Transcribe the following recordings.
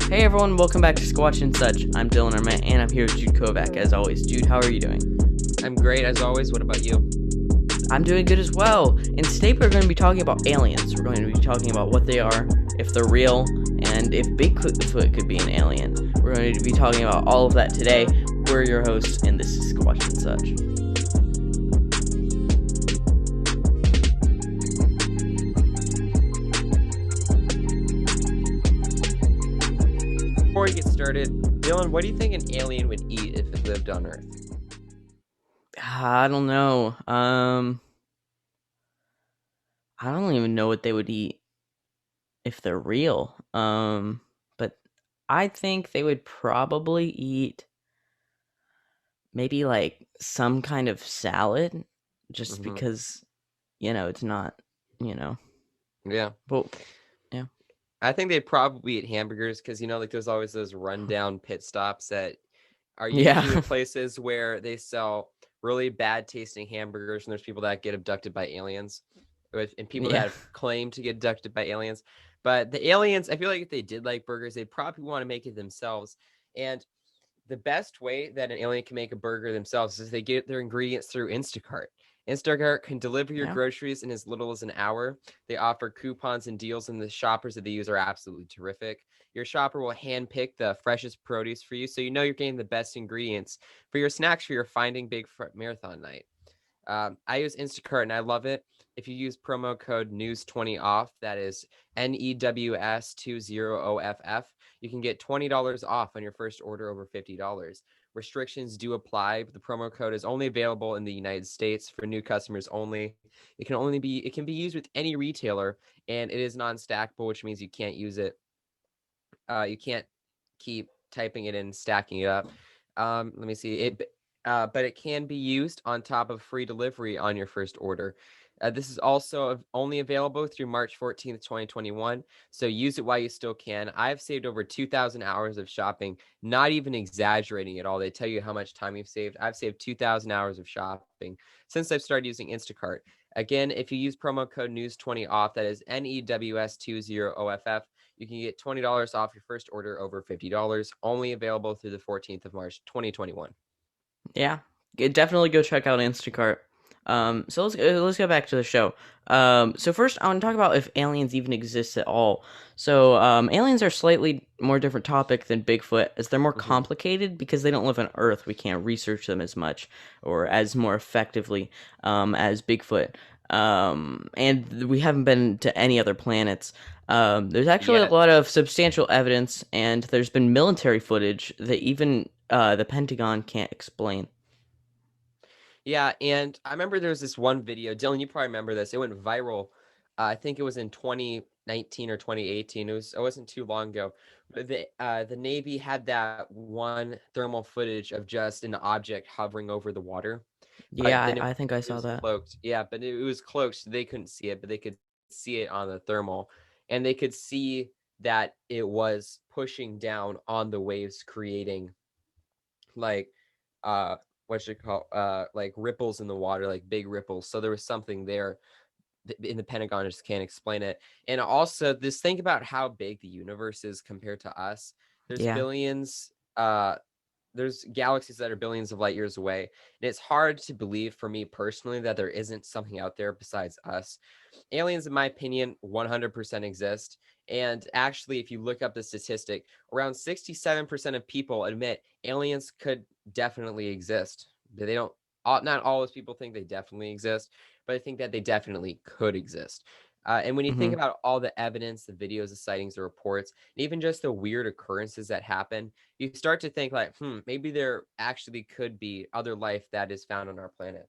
Hey everyone, welcome back to Squatch and Such. I'm Dylan Arment, and I'm here with Jude Kovac, as always. Jude, how are you doing? I'm great as always. What about you? I'm doing good as well. And today we're going to be talking about aliens. We're going to be talking about what they are, if they're real, and if Bigfoot could be an alien. We're going to be talking about all of that today. We're your hosts, and this is Squatch and Such. Before we get started, Dylan, what do you think an alien would eat if it lived on Earth? I don't know. I don't even know what they would eat if they're real. But I think they would probably eat maybe like some kind of salad just Hmm. because it's not you know Yeah, but yeah. I think they'd probably eat hamburgers because like there's always those rundown pit stops that are usually the Yeah. places where they sell really bad tasting hamburgers, and there's people that get abducted by aliens, and people that Yeah. have claimed to get abducted by aliens. But the aliens, I feel like if they did like burgers, they'd probably want to make it themselves. And the best way that an alien can make a burger themselves is they get their ingredients through Instacart. Instacart can deliver your Yeah. groceries in as little as an hour. They offer coupons and deals, and the shoppers that they use are absolutely terrific. Your shopper will handpick the freshest produce for you, so you know you're getting the best ingredients for your snacks for your Finding Bigfoot marathon night. I use Instacart and I love it. If you use promo code NEWS20OFF, that is NEWS20OFF, you can get $20 off on your first order over $50. Restrictions do apply, but the promo code is only available in the United States for new customers only. It can be used with any retailer, and it is non-stackable, which means you can't use it. You can't keep typing it in, stacking it up. Let me see it. But it can be used on top of free delivery on your first order. This is also only available through March 14th, 2021. So use it while you still can. I've saved over 2,000 hours of shopping, not even exaggerating at all. They tell you how much time you've saved. I've saved 2,000 hours of shopping since I've started using Instacart. Again, if you use promo code NEWS20OFF, that is NEWS20OFF, you can get $20 off your first order over $50, only available through the 14th of March, 2021. Yeah. Definitely go check out Instacart. So let's go back to the show. So first I want to talk about if aliens even exist at all. So aliens are slightly more different topic than Bigfoot, as they're more Mm-hmm. complicated because they don't live on Earth. We can't research them as much or as more effectively as Bigfoot. And we haven't been to any other planets. There's actually a Yet. lot of substantial evidence, and there's been military footage that even the Pentagon can't explain. Yeah, and I remember there was this one video. Dylan, you probably remember this. It went viral. I think it was in 2019 or 2018. It wasn't too long ago. But the Navy had that one thermal footage of just an object hovering over the water, but Yeah, then I think I it saw was that. cloaked. Yeah, but it was cloaked, so they couldn't see it, but they could see it on the thermal, and they could see that it was pushing down on the waves, creating like uh what should call like ripples in the water, like big ripples. So there was something there in the Pentagon just can't explain it. And also this think about how big the universe is compared to us. There's Yeah, billions there's galaxies that are billions of light years away, and it's hard to believe for me personally that there isn't something out there besides us. Aliens, in my opinion, 100% exist. And actually, if you look up the statistic, around 67% of people admit aliens could definitely exist. They don't, not all those people think they definitely exist, but I think that they definitely could exist. And when you think hmm about all the evidence, the videos, the sightings, the reports, and even just the weird occurrences that happen, you start to think like, maybe there actually could be other life that is found on our planet.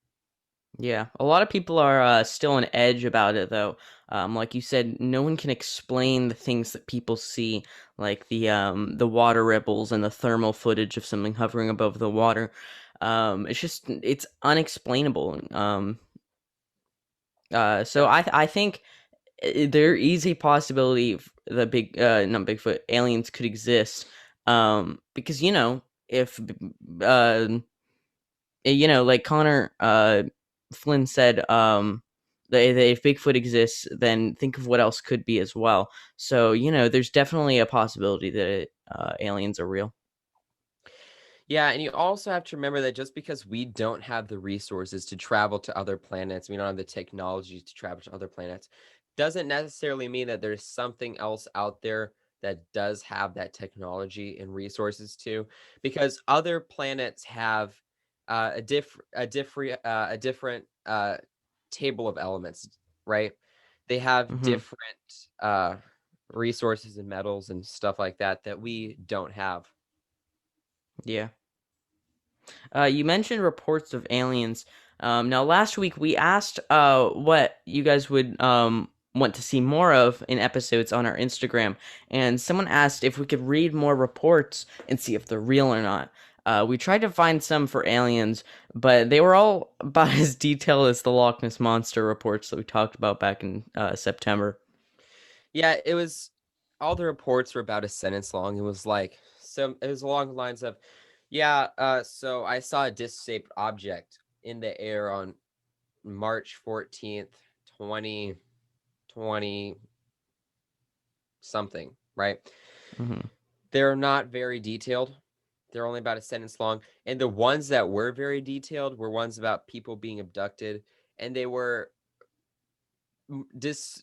yeah. A lot of people are still on edge about it, though. Like you said, no one can explain the things that people see, like the water ripples and the thermal footage of something hovering above the water. It's unexplainable. So Yeah. I think there is a possibility the big not Bigfoot aliens could exist. Because if like Connor Flynn said, if Bigfoot exists, then think of what else could be as well. So there's definitely a possibility that aliens are real. Yeah, and you also have to remember that just because we don't have the resources to travel to other planets, we don't have the technology to travel to other planets, doesn't necessarily mean that there's something else out there that does have that technology and resources too, because other planets have a different table of elements, right? They have Hmm. different uh, resources and metals and stuff like that that we don't have. Yeah. You mentioned reports of aliens. Now, last week we asked what you guys would want to see more of in episodes on our Instagram, and someone asked if we could read more reports and see if they're real or not. We tried to find some for aliens, but they were all about as detailed as the Loch Ness Monster reports that we talked about back in September. Yeah, it was all the reports were about a sentence long. It was like it was along the lines of, yeah, so I saw a disc-shaped object in the air on March 14th, 2020 something, right? Hmm. They're not very detailed. They're only about a sentence long. And the ones that were very detailed were ones about people being abducted. And they were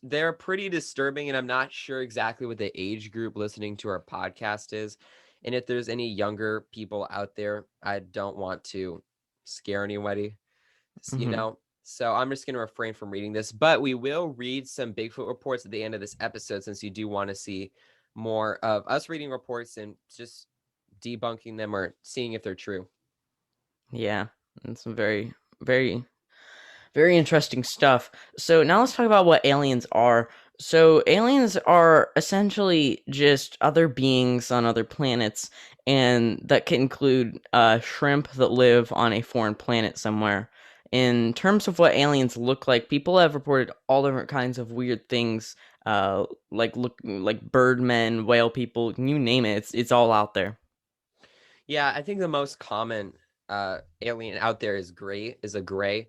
they're pretty disturbing, and I'm not sure exactly what the age group listening to our podcast is. And if there's any younger people out there, I don't want to scare anybody, you Hmm. know. So I'm just going to refrain from reading this, but we will read some Bigfoot reports at the end of this episode since you do want to see more of us reading reports and just debunking them or seeing if they're true. Yeah, and some very, very very interesting stuff. So now let's talk about what aliens are. So aliens are essentially just other beings on other planets, and that can include shrimp that live on a foreign planet somewhere. In terms of what aliens look like, people have reported all different kinds of weird things, like birdmen, whale people, you name it. It's all out there. Yeah, I think the most common alien out there is a gray.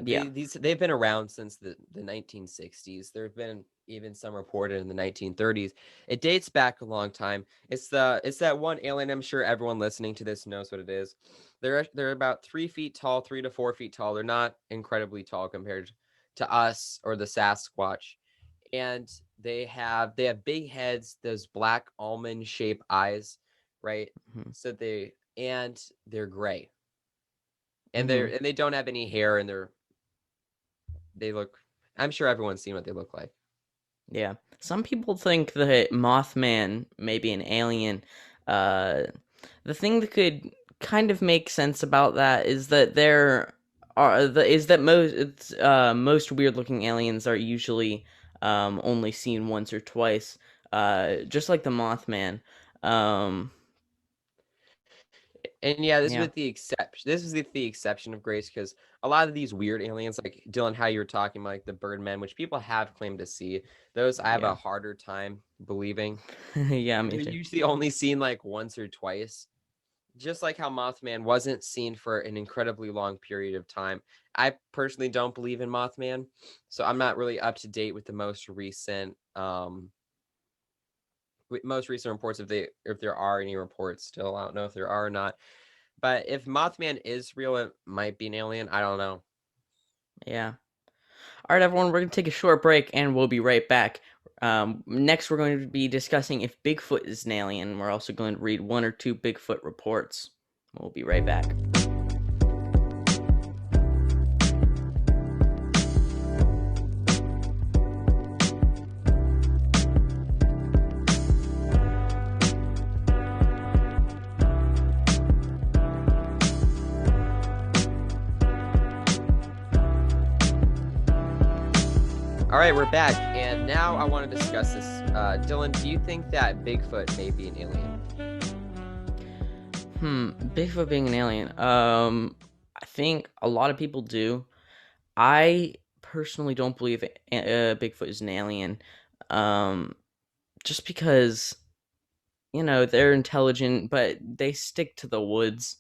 Yeah. They've been around since the 1960s. There have been even some reported in the 1930s. It dates back a long time. It's that one alien. I'm sure everyone listening to this knows what it is. They're about 3 feet tall, 3 to 4 feet tall. They're not incredibly tall compared to us or the Sasquatch, and they have big heads, those black almond shaped eyes, right? Hmm. So they're gray, and Hmm. they don't have any hair, and they look. I'm sure everyone's seen what they look like. Yeah. Some people think that Mothman may be an alien. Uh, the thing that could kind of make sense about that is that most weird looking aliens are usually only seen once or twice. Just like the Mothman. Um, And yeah, yeah. this is the exception of grace because a lot of these weird aliens, like Dylan, how you were talking about, like the Birdmen, which people have claimed to see, those I have a Yeah. harder time believing. Yeah, me They're too. usually only seen like once or twice. Just like how Mothman wasn't seen for an incredibly long period of time. I personally don't believe in Mothman, so I'm not really up to date with the most recent reports if there are any reports still. I don't know if there are or not. But if Mothman is real, it might be an alien. I don't know. Yeah. All right, everyone, we're going to take a short break and we'll be right back. Next, we're going to be discussing if Bigfoot is an alien. We're also going to read one or two Bigfoot reports. We'll be right back. All right, we're back, and now I want to discuss this. Dylan, do you think that Bigfoot may be an alien? Bigfoot being an alien. I think a lot of people do. I personally don't believe Bigfoot is an alien. Um, just because they're intelligent, but they stick to the woods,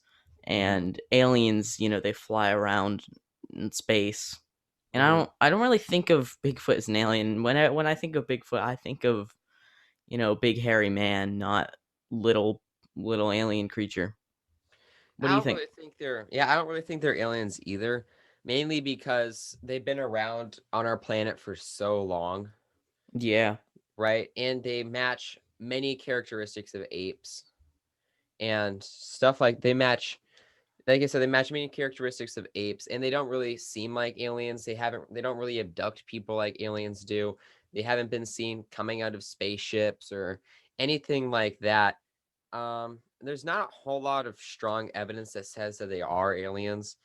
Mm-hmm. and aliens, they fly around in space. And Mm-hmm. I don't really think of Bigfoot as an alien. When I think of Bigfoot, I think of, big hairy man, not little little alien creature. What do I you don't think? really think they're yeah, I don't really think they're aliens either. Mainly because they've been around on our planet for so long, Yeah. right? And they match many characteristics of apes and stuff like like I said, they match many characteristics of apes, and they don't really seem like aliens. They don't really abduct people like aliens do. They haven't been seen coming out of spaceships or anything like that. There's not a whole lot of strong evidence that says that they are aliens,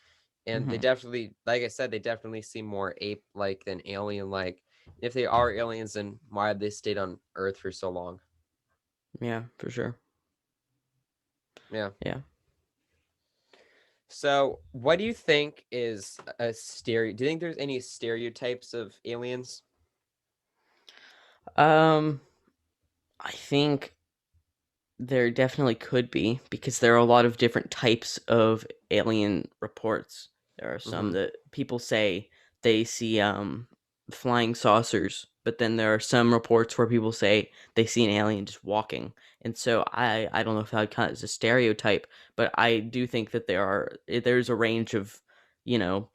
and they Hmm. definitely, like I said, they definitely seem more ape-like than alien-like. If they are aliens, then why have they stayed on Earth for so long? Yeah, for sure. Yeah. Yeah. So, what do you think is a stereo? Do you think there's any stereotypes of aliens? Um, I think there definitely could be, because there are a lot of different types of alien reports. There are some Mm-hmm. that people say they see flying saucers, but then there are some reports where people say they see an alien just walking. And so I don't know if I'd count it as a stereotype, but I do think that there's a range of, you know,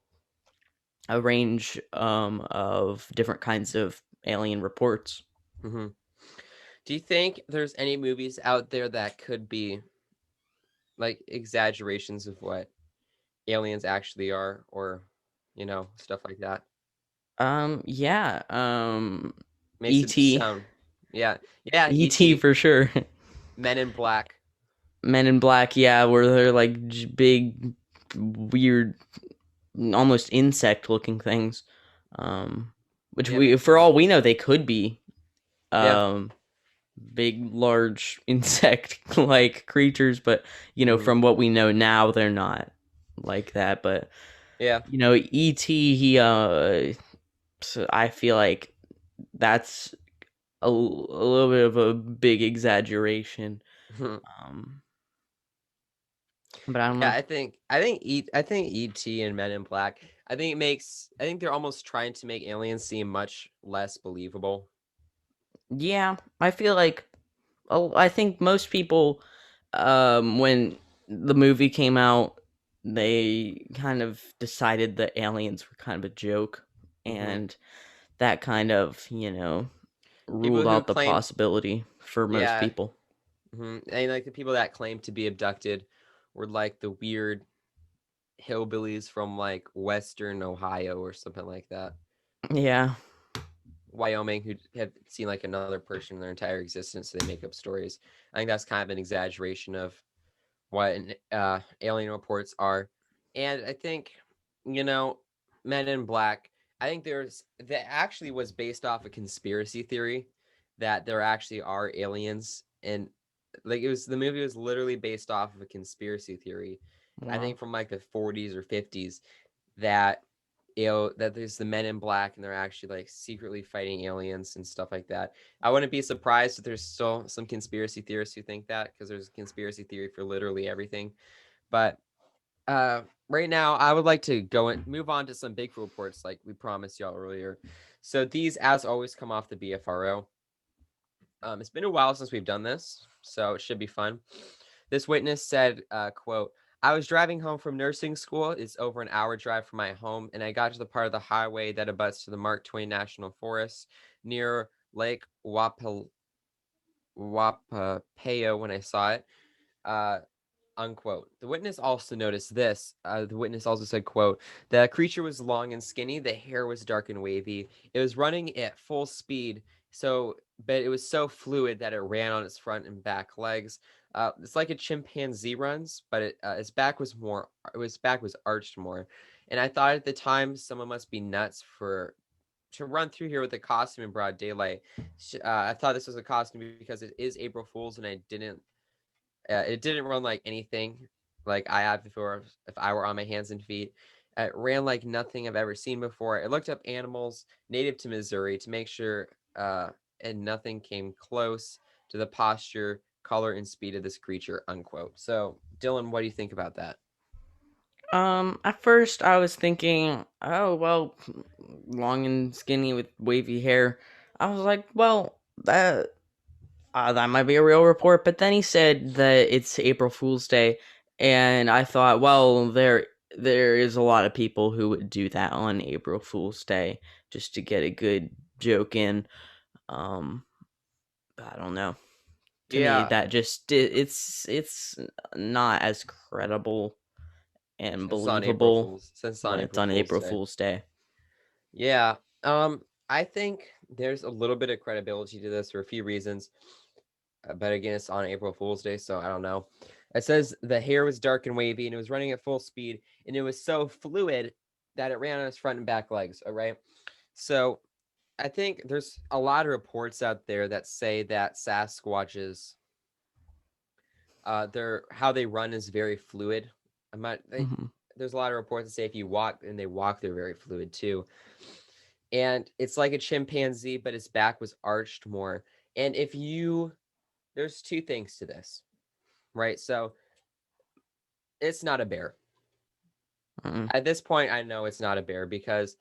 of different kinds of alien reports. Mm-hmm. Do you think there's any movies out there that could be like exaggerations of what aliens actually are, or stuff like that? Yeah. Makes it E.T. sound, yeah, yeah. E.T. ET, for sure. Men in Black. Men in Black, yeah, where they're like big, weird, almost insect-looking things. Um, which Yeah, we, makes for sense. all we know, they could be Yeah. um big, large insect-like creatures, but Hmm. from what we know now, they're not like that. But Yeah. E.T. So I feel like that's a little bit of a big exaggeration. Um, but I don't Yeah, know. I think ET and Men in Black. I think they're almost trying to make aliens seem much less believable. Yeah, I feel like, I think most people, when the movie came out, they kind of decided that aliens were kind of a joke, Hmm. and that kind of, People ruled who out the claim, possibility for most yeah, people. and like the people that claim to be abducted were like the weird hillbillies from like Western Ohio or something like that. Yeah. Wyoming who have seen like another person in their entire existence, so they make up stories. I think that's kind of an exaggeration of what alien reports are. And I think, you know, Men in Black, I think that actually was based off a conspiracy theory that there actually are aliens. And like the movie was literally based off of a conspiracy theory, I Wow. think from like the 40s or 50s, that that there's the Men in Black and they're actually like secretly fighting aliens and stuff like that. I wouldn't be surprised if there's still some conspiracy theorists who think that, because there's a conspiracy theory for literally everything. But right now, I would like to go and move on to some Bigfoot reports, like we promised y'all earlier. So these, as always, come off the BFRO. It's been a while since we've done this, so it should be fun. This witness said, quote, I was driving home from nursing school. It's over an hour drive from my home, and I got to the part of the highway that abuts to the Mark Twain National Forest near Lake Wapapayo when I saw it. Uh, unquote. The witness also noticed this. The witness also said, quote, the creature was long and skinny. The hair was dark and wavy. It was running at full speed. But it was so fluid that it ran on its front and back legs. It's like a chimpanzee runs, but its back was arched more. And I thought at the time someone must be nuts to run through here with a costume in broad daylight. I thought this was a costume because it is April Fool's, and it didn't run like anything like I have before if I were on my hands and feet. It ran like nothing I've ever seen before. It looked up animals native to Missouri to make sure, and nothing came close to the posture, color, and speed of this creature, unquote. So, Dylan, what do you think about that? At first I was thinking, oh well, long and skinny with wavy hair. I was like, well, that might be a real report. But then he said that it's April Fool's Day, and I thought, well, there is a lot of people who would do that on April Fool's Day just to get a good joke in. Um, I don't know. To me, Yeah, that just it's not as credible and believable since it's on when it's April on Fool's April Day. Fool's Day. Yeah. I think there's a little bit of credibility to this for a few reasons. But again, it's on April Fool's Day, so I don't know. It says the hair was dark and wavy, and it was running at full speed, and it was so fluid that it ran on its front and back legs. All right. So I think there's a lot of reports out there that say that Sasquatches, their how they run is very fluid. I'm not. Hmm. There's a lot of reports that say if you walk and they walk, they're very fluid too. And it's like a chimpanzee, but its back was arched more. And if you, there's two things to this, right? So it's not a bear. Hmm. At this point, I know it's not a bear because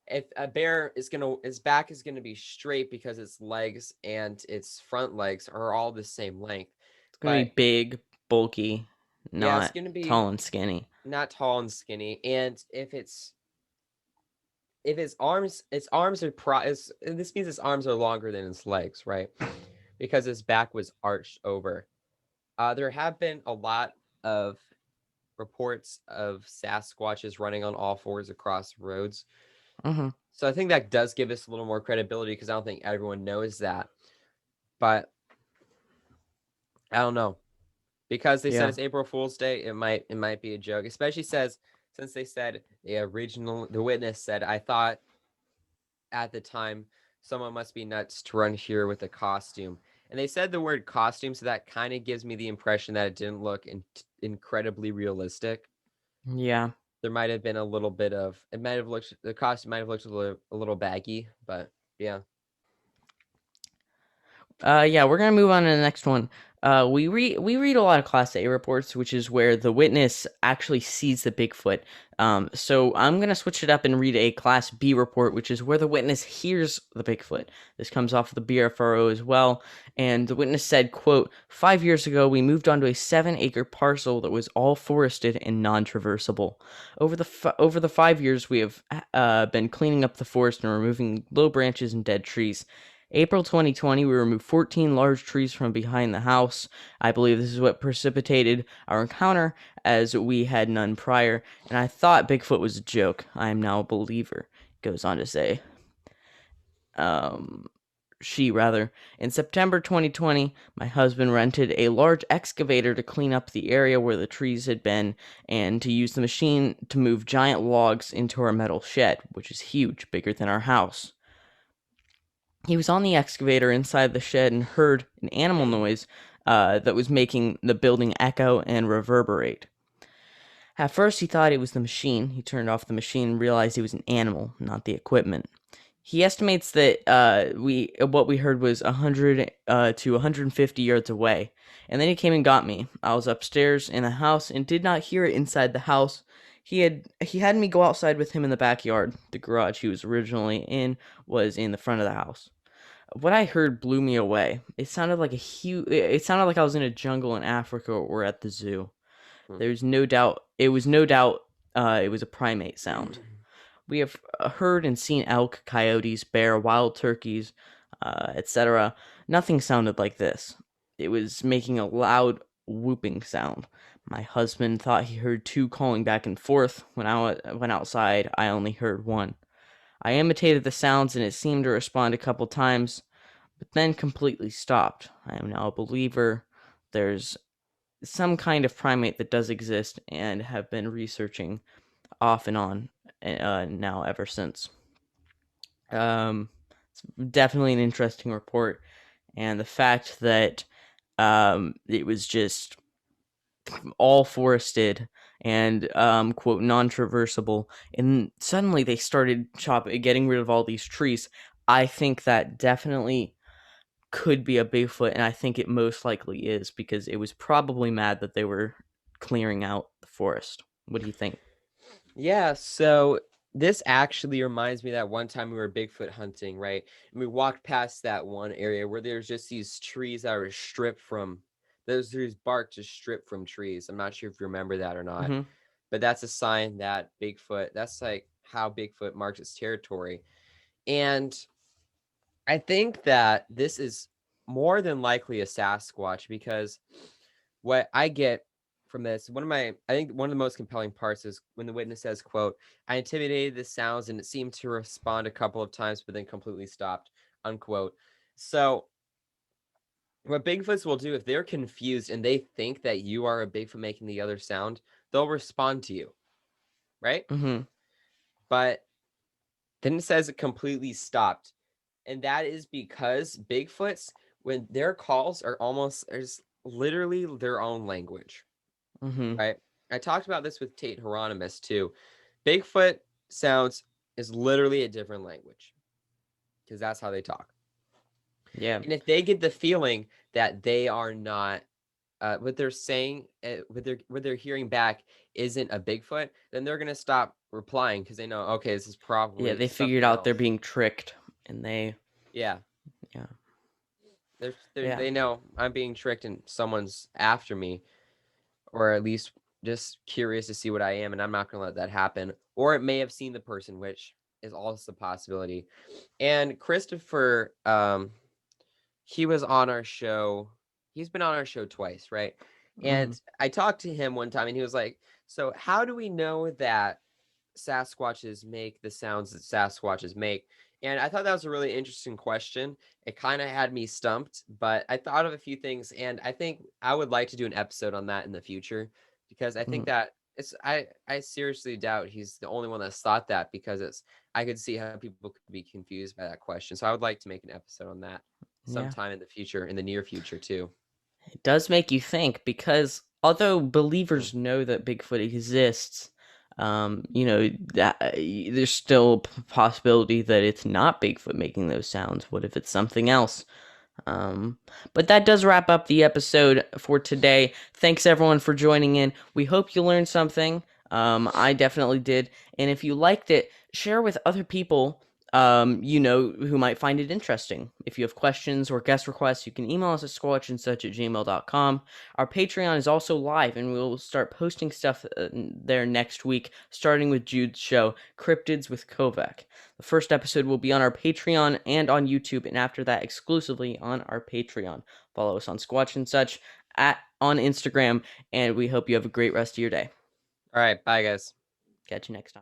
if a bear is gonna, its back is gonna be straight because its legs and its front legs are all the same length. It's gonna But be big, bulky, yeah, it's not gonna be tall and skinny. not tall and skinny. And if its arms are this means its arms are longer than its legs, right? Because his back was arched over. There have been a lot of reports of Sasquatches running on all fours across roads. Hmm. So I think that does give us a little more credibility because I don't think everyone knows that. But I don't know. Because they said Yeah. it's April Fool's Day, it might be a joke. Especially says since they said the witness said, I thought at the time someone must be nuts to run here with a costume. And they said the word costume, so that kind of gives me the impression that it didn't look incredibly realistic. Yeah. There might have been a little bit of it might have looked the costume might have looked a little baggy, but yeah. Yeah, we're gonna move on to the next one. We read a lot of Class A reports, which is where the witness actually sees the Bigfoot. So I'm gonna switch it up and read a Class B report, which is where the witness hears the Bigfoot. This comes off of the BFRO as well, and the witness said, "quote 5 years ago, we moved onto a 7-acre parcel that was all forested and non-traversable. Over the 5 years, we have been cleaning up the forest and removing low branches and dead trees." April 2020, we removed 14 large trees from behind the house. I believe this is what precipitated our encounter, as we had none prior, and I thought Bigfoot was a joke. I am now a believer. Goes on to say. Um, she rather. In September 2020, my husband rented a large excavator to clean up the area where the trees had been and to use the machine to move giant logs into our metal shed, which is huge, bigger than our house. He was on the excavator inside the shed and heard an animal noise that was making the building echo and reverberate. At first, he thought it was the machine. He turned off the machine and realized it was an animal, not the equipment. He estimates that what we heard was 100 to 150 yards away, and then he came and got me. I was upstairs in the house and did not hear it inside the house. He had me go outside with him in the backyard. The garage he was originally in was in the front of the house. What I heard blew me away. It sounded like a huge. It sounded like I was in a jungle in Africa or at the zoo. Hmm. There's no doubt. It was no doubt. It was a primate sound. We have heard and seen elk, coyotes, bear, wild turkeys, etc. Nothing sounded like this. It was making a loud whooping sound. My husband thought he heard two calling back and forth. When I went outside, I only heard one. I imitated the sounds and it seemed to respond a couple times, but then completely stopped. I am now a believer. There's some kind of primate that does exist and have been researching off and on now ever since. It's definitely an interesting report, and the fact that it was just all forested and quote non-traversable, and suddenly they started getting rid of all these trees. I think that definitely could be a Bigfoot, and I think it most likely is because it was probably mad that they were clearing out the forest. What do you think? Yeah, so this actually reminds me that one time we were Bigfoot hunting, right? And we walked past that one area where there's just these trees that were stripped from there's bark just stripped from trees. I'm not sure if you remember that or not, Mm-hmm. but that's a sign that that's like how Bigfoot marks its territory. And I think that this is more than likely a Sasquatch because what I get from this, I think one of the most compelling parts is when the witness says, quote, I intimidated the sounds and it seemed to respond a couple of times, but then completely stopped, unquote. So what Bigfoots will do if they're confused and they think that you are a Bigfoot making the other sound, they'll respond to you, right? Mm-hmm. But then it says it completely stopped. And that is because Bigfoots, when their calls are almost there's literally their own language, Mm-hmm. right? I talked about this with Tate Hieronymus too. Bigfoot sounds is literally a different language because that's how they talk. Yeah. And if they get the feeling that they are not what they're saying, what they're hearing back isn't a Bigfoot, then they're gonna stop replying because they know, okay, this is Yeah, probably they figured something out they're else. being tricked, and Yeah, yeah, yeah, they know I'm being tricked and someone's after me, or at least just curious to see what I am, and I'm not gonna let that happen. Or it may have seen the person, which is also a possibility. And Christopher, he was on our show. He's been on our show twice, right? mm-hmm. And I talked to him one time, and he was like, "So how do we know that Sasquatches make the sounds that Sasquatches make?" And I thought that was a really interesting question. It kind of had me stumped, but I thought of a few things, and I think I would like to do an episode on that in the future because I think Mm-hmm. that I seriously doubt he's the only one that's thought that because it's I could see how people could be confused by that question. So I would like to make an episode on that Yeah. sometime in the future, in the near future too. It does make you think because although Hmm. believers know that Bigfoot exists, that there's still a possibility that it's not Bigfoot making those sounds. What if it's something else? Um, but that does wrap up the episode for today. Thanks everyone for joining in. We hope you learned something. I definitely did. And if you liked it, share with other people, who might find it interesting. If you have questions or guest requests, you can email us at squatchandsuch@gmail.com. Our Patreon is also live, and we'll start posting stuff there next week, starting with Jude's show, Cryptids with Kovac. The first episode will be on our Patreon and on YouTube, and after that, exclusively on our Patreon. Follow us on Squatch and Such on Instagram, and we hope you have a great rest of your day. All right, bye guys. Catch you next time.